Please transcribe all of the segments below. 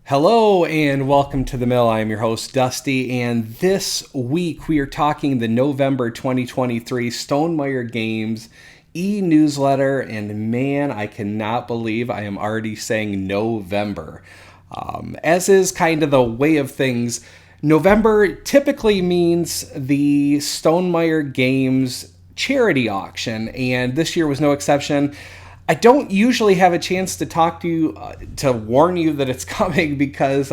Hello and welcome to the Mill. I'm your host Dusty, and this week we are talking the November 2023 Stonemaier Games e-newsletter, and man, I cannot believe I am already saying November. As is kind of the way of things, November typically means the Stonemaier Games charity auction, and this year was no exception. I don't usually have a chance to talk to you to warn you that it's coming because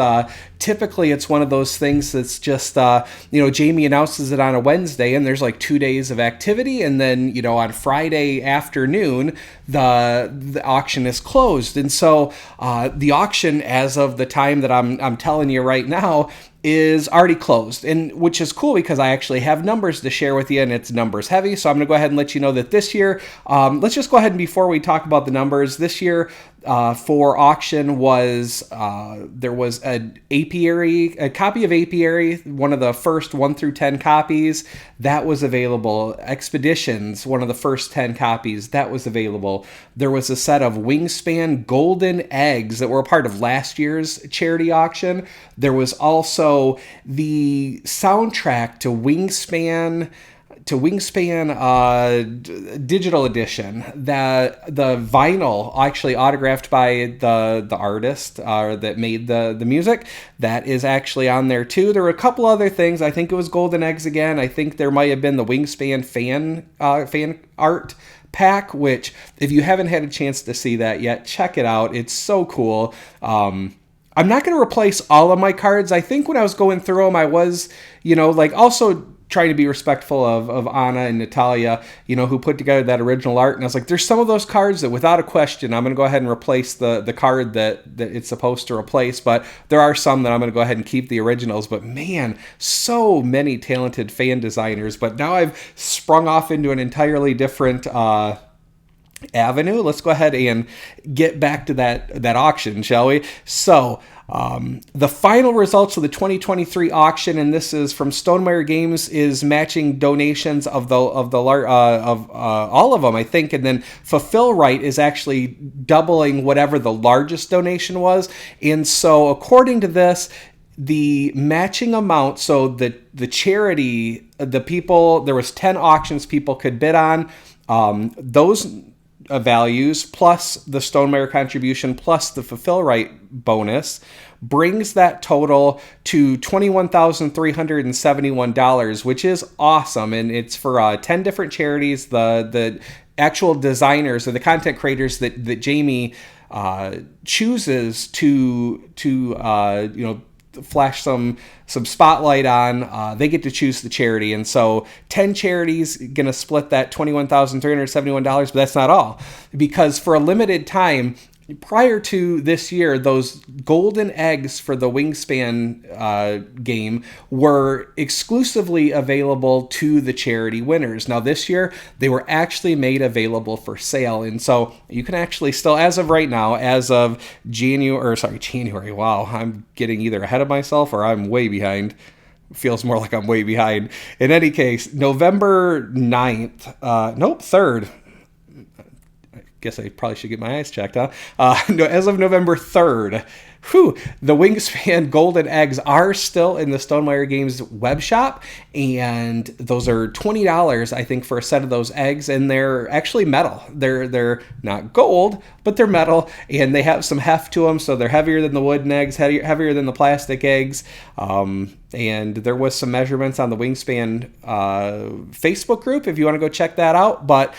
typically it's one of those things that's just, Jamie announces it on a Wednesday and there's like 2 days of activity. And then, on Friday afternoon, the auction is closed. And so the auction, as of the time that I'm telling you right now, is already closed, and which is cool because I actually have numbers to share with you, and it's numbers heavy. So I'm going to go ahead and let you know that this year, let's just go ahead and before we talk about the numbers, this year for auction was there was a copy of Apiary, one of the first 1 through 10 copies that was available. Expeditions, one of the first 10 copies that was available. There was a set of Wingspan golden eggs that were a part of last year's charity auction. There was also the soundtrack to Wingspan digital edition, that the vinyl actually autographed by the artist that made the music, that is actually on there too. There were a couple other things. I think it was golden eggs again. I think there might have been the Wingspan fan art pack, which if you haven't had a chance to see that yet, check it out. It's so cool. I'm not going to replace all of my cards. I think when I was going through them, I was, also trying to be respectful of Anna and Natalia, who put together that original art. And I was like, there's some of those cards that without a question, I'm going to go ahead and replace the card that it's supposed to replace. But there are some that I'm going to go ahead and keep the originals. But man, so many talented fan designers. But now I've sprung off into an entirely different avenue. Let's go ahead and get back to that auction, shall we? So the final results of the 2023 auction, and this is from Stonemaier Games, is matching donations of all of them, I think, and then Fulfill Right is actually doubling whatever the largest donation was. And so according to this, the matching amount, so the charity, the people, there was 10 auctions people could bid on. Those values plus the Stonemaier contribution plus the Fulfill Right bonus brings that total to $21,371, which is awesome. And it's for 10 different charities. The actual designers or the content creators that Jamie chooses to flash some spotlight on, they get to choose the charity. And so 10 charities going to split that $21,371, but that's not all, because for a limited time prior to this year, those golden eggs for the Wingspan game were exclusively available to the charity winners. Now this year, they were actually made available for sale. And so you can actually still, as of right now, as of January, wow, I'm getting either ahead of myself or I'm way behind. Feels more like I'm way behind. In any case, November 9th, 3rd, guess I probably should get my eyes checked, huh? As of November 3rd, the Wingspan Golden Eggs are still in the Stonemaier Games web shop, and those are $20, I think, for a set of those eggs, and they're actually metal. They're not gold, but they're metal, and they have some heft to them, so they're heavier than the wooden eggs, heavier than the plastic eggs, and there was some measurements on the Wingspan Facebook group if you want to go check that out, but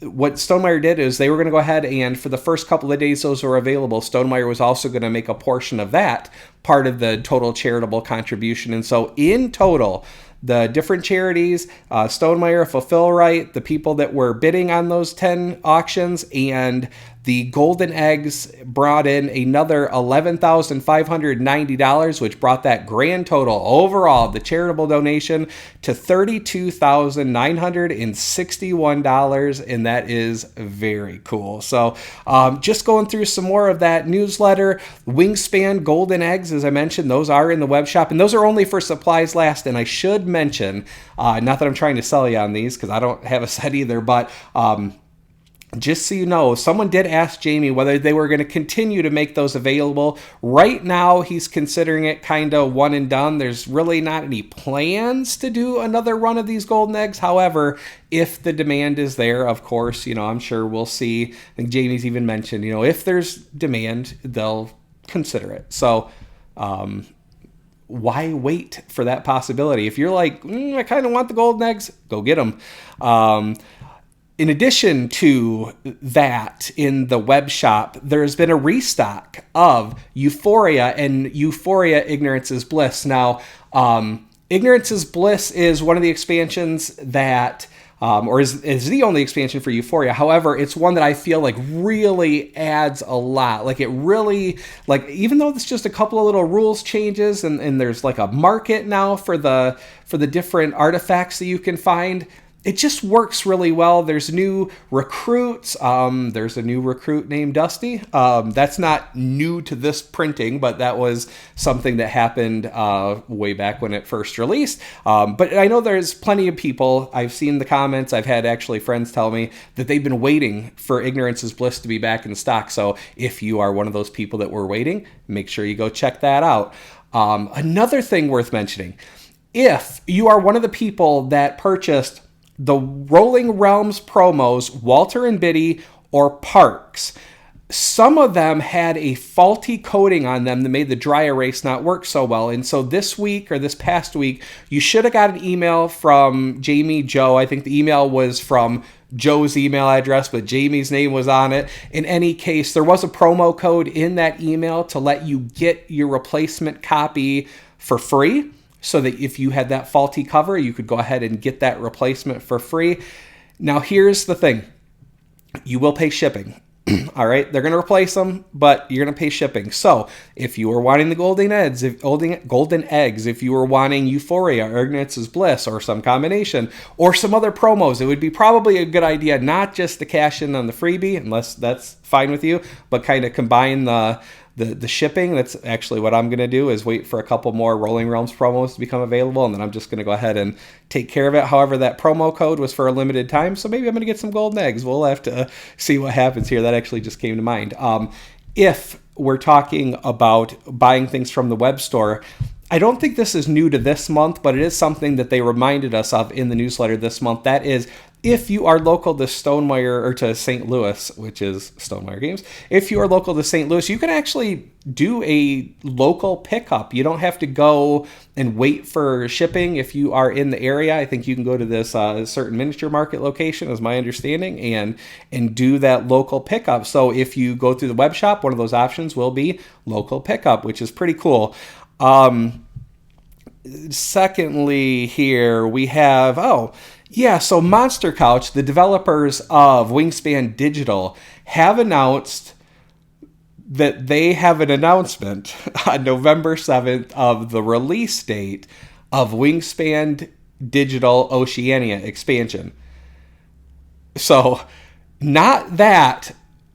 what Stonemaier did is they were going to go ahead and for the first couple of days those were available, Stonemaier was also going to make a portion of that part of the total charitable contribution. And so in total, the different charities, Stonemaier, Fulfill Right, the people that were bidding on those 10 auctions, and the golden eggs brought in another $11,590, which brought that grand total overall, the charitable donation, to $32,961, and that is very cool. So just going through some more of that newsletter, Wingspan golden eggs, as I mentioned, those are in the web shop, and those are only for supplies last. And I should mention, not that I'm trying to sell you on these because I don't have a set either, but just so you know, someone did ask Jamie whether they were going to continue to make those available. Right now, he's considering it kind of one and done. There's really not any plans to do another run of these golden eggs. However, if the demand is there, of course, I'm sure we'll see. I think Jamie's even mentioned, if there's demand, they'll consider it. So, why wait for that possibility? If you're like, I kind of want the golden eggs, go get them. In addition to that, in the web shop, there's been a restock of Euphoria and Euphoria Ignorance is Bliss. Now, Ignorance is Bliss is one of the expansions that, or is the only expansion for Euphoria. However, it's one that I feel like really adds a lot. Like it really, like even though it's just a couple of little rules changes and there's like a market now for the different artifacts that you can find, it just works really well. There's new recruits. There's a new recruit named Dusty. That's not new to this printing, but that was something that happened way back when it first released. But I know there's plenty of people. I've seen the comments. I've had actually friends tell me that they've been waiting for Ignorance is Bliss to be back in stock. So if you are one of those people that were waiting, make sure you go check that out. Another thing worth mentioning, if you are one of the people that purchased the Rolling Realms promos, Walter and Biddy or Parks, some of them had a faulty coating on them that made the dry erase not work so well. And so this week or this past week, you should have got an email from Jamie Joe. I think the email was from Joe's email address, but Jamie's name was on it. In any case, there was a promo code in that email to let you get your replacement copy for free, so that if you had that faulty cover, you could go ahead and get that replacement for free. Now, here's the thing. You will pay shipping. All right? They're going to replace them, but you're going to pay shipping. So if you were wanting the golden eggs, if you were wanting Euphoria or Ignorance is Bliss or some combination or some other promos, it would be probably a good idea not just to cash in on the freebie, unless that's fine with you, but kind of combine the shipping. That's actually what I'm going to do, is wait for a couple more Rolling Realms promos to become available, and then I'm just going to go ahead and take care of it. However, that promo code was for a limited time, so maybe I'm going to get some golden eggs. We'll have to see what happens here. That actually just came to mind. If we're talking about buying things from the web store, I don't think this is new to this month, but it is something that they reminded us of in the newsletter this month. That is, if you are local to Stonemaier or to St. Louis, which is Stonemaier Games, if you are local to St. Louis, you can actually do a local pickup. You don't have to go and wait for shipping if you are in the area. I think you can go to this certain miniature market location, is my understanding, and do that local pickup. So if you go through the web shop, one of those options will be local pickup, which is pretty cool. Secondly, here we have, so Monster Couch, the developers of Wingspan Digital, have announced that they have an announcement on November 7th of the release date of Wingspan Digital Oceania expansion. So, not that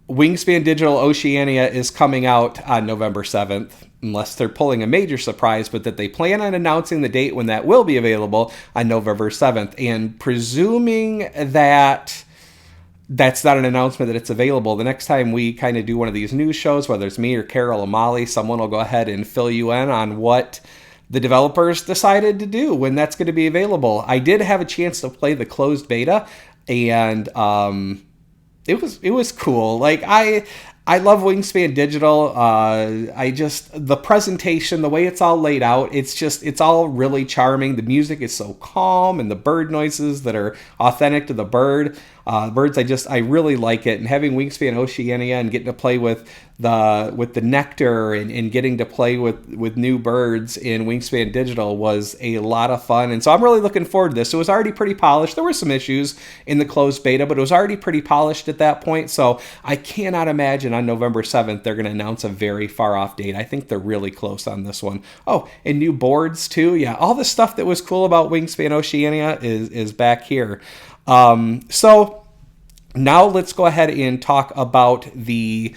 Wingspan Digital Oceania is coming out on November 7th, unless they're pulling a major surprise, but that they plan on announcing the date when that will be available on November 7th. And presuming that that's not an announcement that it's available, the next time we kind of do one of these news shows, whether it's me or Carol or Molly, someone will go ahead and fill you in on what the developers decided to do when that's going to be available. I did have a chance to play the closed beta, and it was cool. Like, I love Wingspan Digital. The presentation, the way it's all laid out, it's all really charming. The music is so calm, and the bird noises that are authentic to the birds, I really like it. And having Wingspan Oceania and getting to play with the nectar and getting to play with new birds in Wingspan Digital was a lot of fun. And so I'm really looking forward to this. It was already pretty polished. There were some issues in the closed beta, but it was already pretty polished at that point. So I cannot imagine on November 7th they're going to announce a very far off date. I think they're really close on this one. Oh, and new boards too. Yeah, all the stuff that was cool about Wingspan Oceania is back here. So now let's go ahead and talk about the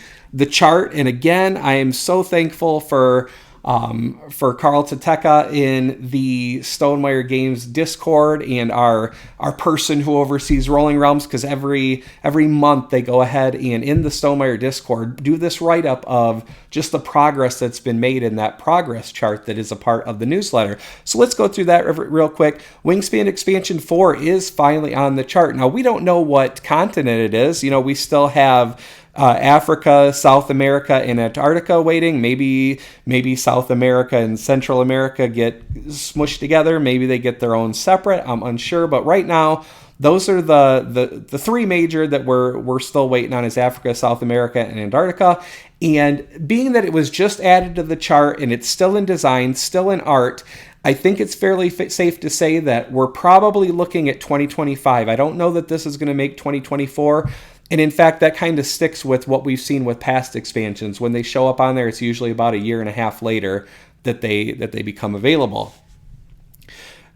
chart. And again, I am so thankful for for Carl Tateka in the Stonemaier Games Discord and our person who oversees Rolling Realms, because every month they go ahead and in the Stonemaier Discord do this write-up of just the progress that's been made in that progress chart that is a part of the newsletter. So let's go through that real quick. Wingspan Expansion 4 is finally on the chart. Now, we don't know what continent it is. You know, we still have Africa, South America, and Antarctica waiting. Maybe South America and Central America get smushed together. Maybe they get their own separate. I'm unsure. But right now, those are the three major that we're still waiting on is Africa, South America, and Antarctica. And being that it was just added to the chart and it's still in design, still in art, I think it's fairly safe to say that we're probably looking at 2025. I don't know that this is going to make 2024. And in fact, that kind of sticks with what we've seen with past expansions. When they show up on there, it's usually about a year and a half later that they become available.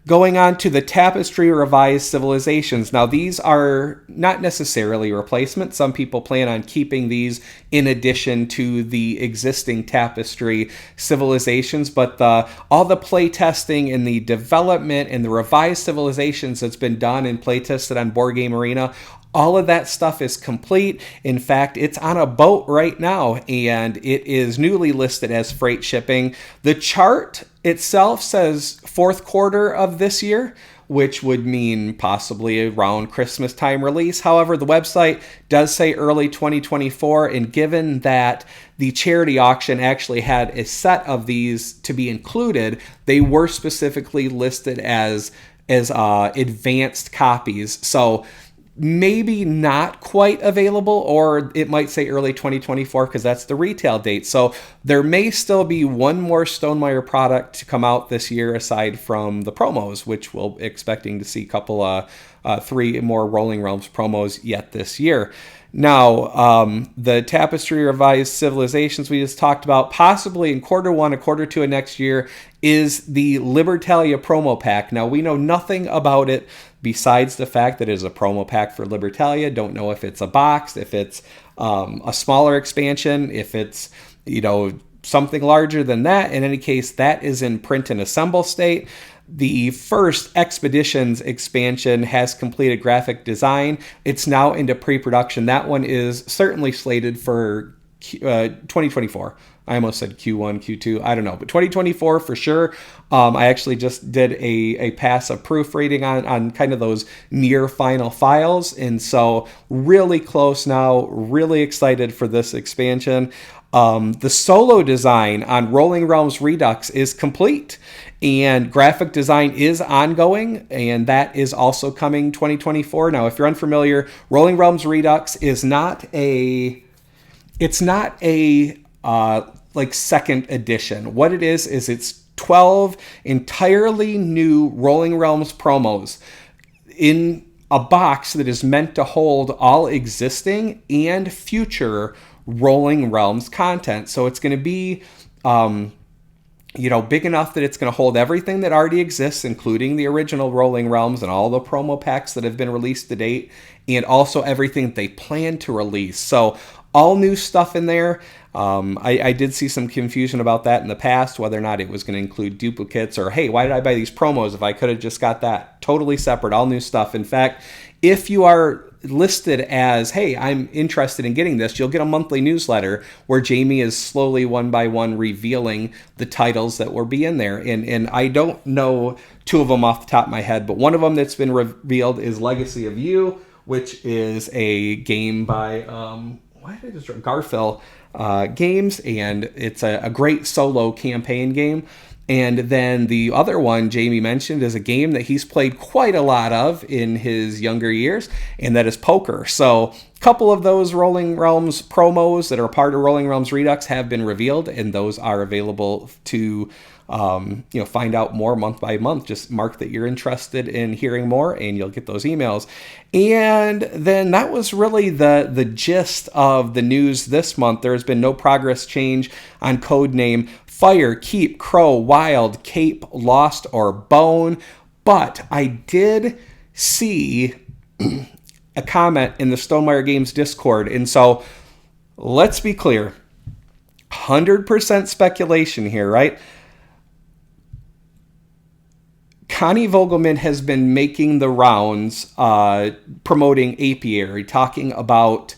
Going on to the Tapestry Revised Civilizations. Now, these are not necessarily replacements. Some people plan on keeping these in addition to the existing Tapestry civilizations, but all the playtesting and the development and the revised civilizations that's been done and playtested on Board Game Arena, all of that stuff is complete. In fact, it's on a boat right now, and it is newly listed as freight shipping. The chart itself says fourth quarter of this year, which would mean possibly around Christmas time release. However, the website does say early 2024, and given that the charity auction actually had a set of these to be included, they were specifically listed as advanced copies. So maybe not quite available, or it might say early 2024 because that's the retail date. So there may still be one more Stonemaier product to come out this year aside from the promos, which we're expecting to see a couple, 3 more Rolling Realms promos yet this year. Now, the Tapestry Revised Civilizations we just talked about, possibly in quarter 1 or quarter 2 of next year, is the Libertalia promo pack. Now, we know nothing about it besides the fact that it is a promo pack for Libertalia. Don't know if it's a box, if it's a smaller expansion, if it's, something larger than that. In any case, that is in print and assemble state. The first Expeditions expansion has completed graphic design. It's now into pre-production. That one is certainly slated for 2024. I almost said Q1, Q2, I don't know, but 2024 for sure. I actually just did a pass of proofreading on kind of those near final files, and so really close now, really excited for this expansion. The solo design on Rolling Realms Redux is complete, and graphic design is ongoing, and that is also coming 2024. Now, if you're unfamiliar, Rolling Realms Redux is not a like second edition. What it is it's 12 entirely new Rolling Realms promos in a box that is meant to hold all existing and future Rolling Realms content. So it's going to be big enough that it's going to hold everything that already exists, including the original Rolling Realms and all the promo packs that have been released to date, and also everything that they plan to release. So all new stuff in there. I did see some confusion about that in the past, whether or not it was going to include duplicates or, hey, why did I buy these promos if I could have just got that? Totally separate, all new stuff. In fact, if you are listed as, hey, I'm interested in getting this, you'll get a monthly newsletter where Jamie is slowly one by one revealing the titles that will be in there. And I don't know 2 of them off the top of my head, but one of them that's been revealed is Legacy of You, which is a game by Garfield Games, and it's a great solo campaign game. And then the other one Jamie mentioned is a game that he's played quite a lot of in his younger years, and that is poker. So a couple of those Rolling Realms promos that are part of Rolling Realms Redux have been revealed, and those are available to find out more month by month. Just mark that you're interested in hearing more, and you'll get those emails. And then that was really the gist of the news this month. There has been no progress change on Codename Fire, Keep, Crow, Wild, Cape, Lost, or Bone. But I did see a comment in the Stonemaier Games Discord. And so let's be clear. 100% speculation here, right? Connie Vogelman has been making the rounds, promoting Apiary, talking about,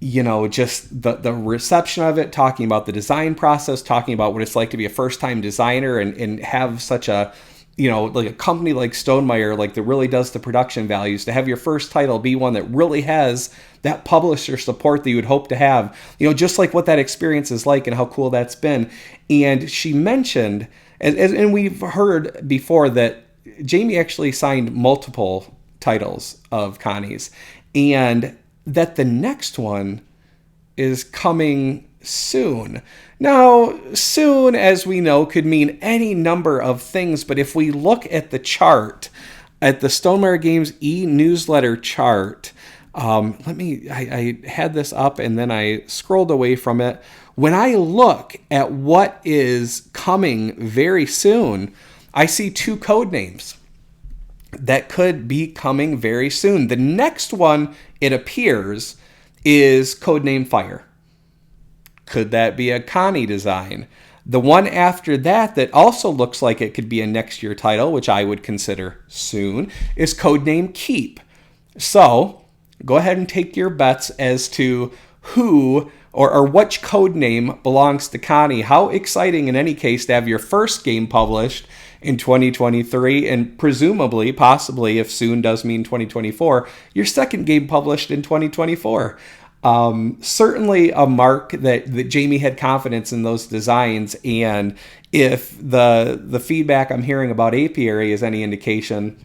just the reception of it, talking about the design process, talking about what it's like to be a first-time designer and have such a, like a company like Stonemaier, like that really does the production values, to have your first title be one that really has that publisher support that you would hope to have, just like what that experience is like and how cool that's been. And she mentioned, and we've heard before, that Jamie actually signed multiple titles of Connie's, and that the next one is coming soon. Now, soon, as we know, could mean any number of things, but if we look at the at the Stonemaier Games e-newsletter chart, I had this up and then I scrolled away from it. When I look at what is coming very soon, I see 2 code names that could be coming very soon. The next one, it appears, is codename Fire. Could that be a Connie design? The one after that also looks like it could be a next year title, which I would consider soon, is codename Keep. So go ahead and take your bets as to who or which code name belongs to Connie. How exciting, in any case, to have your first game published in 2023, and presumably, possibly, if soon does mean 2024, your second game published in 2024. Certainly a mark that Jamie had confidence in those designs, and if the feedback I'm hearing about Apiary is any indication,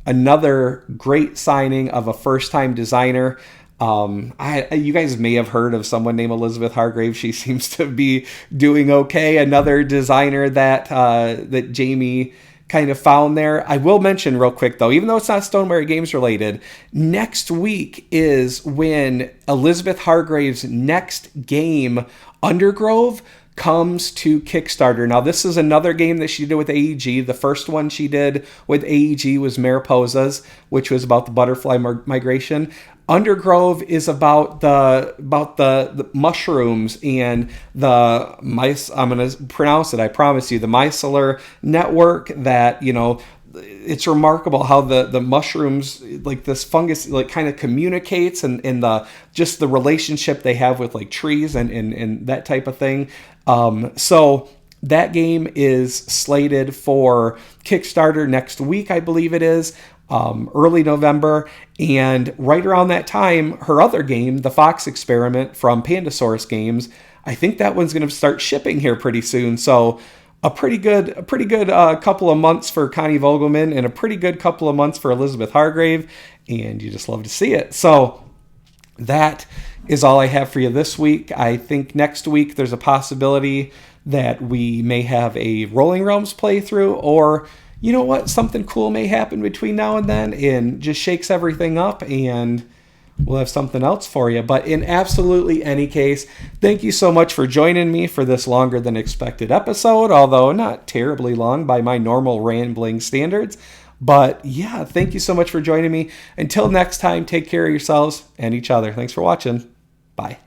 another great signing of a first-time designer. You guys may have heard of someone named Elizabeth Hargrave. She seems to be doing okay. Another designer that Jamie kind of found there. I will mention real quick, though, even though it's not Stonemaier Games related, next week is when Elizabeth Hargrave's next game, Undergrove, comes to Kickstarter. Now, this is another game that she did with AEG. The first one she did with AEG was Mariposas, which was about the butterfly migration. Undergrove is about the mushrooms and the mice. I'm going to pronounce it, I promise you. The micellar network that, it's remarkable how the mushrooms, like this fungus, like kind of communicates, and the relationship they have with like trees and that type of thing. So that game is slated for Kickstarter next week, I believe it is, early November. And right around that time, her other game, The Fox Experiment from Pandasaurus Games, I think that one's going to start shipping here pretty soon. So a pretty good couple of months for Connie Vogelman, and a pretty good couple of months for Elizabeth Hargrave, and you just love to see it. So that is all I have for you this week. I think next week there's a possibility that we may have a Rolling Realms playthrough, or you know what, something cool may happen between now and then and just shakes everything up, and we'll have something else for you. But in absolutely any case, thank you so much for joining me for this longer than expected episode, although not terribly long by my normal rambling standards. But yeah, thank you so much for joining me. Until next time, take care of yourselves and each other. Thanks for watching. Bye.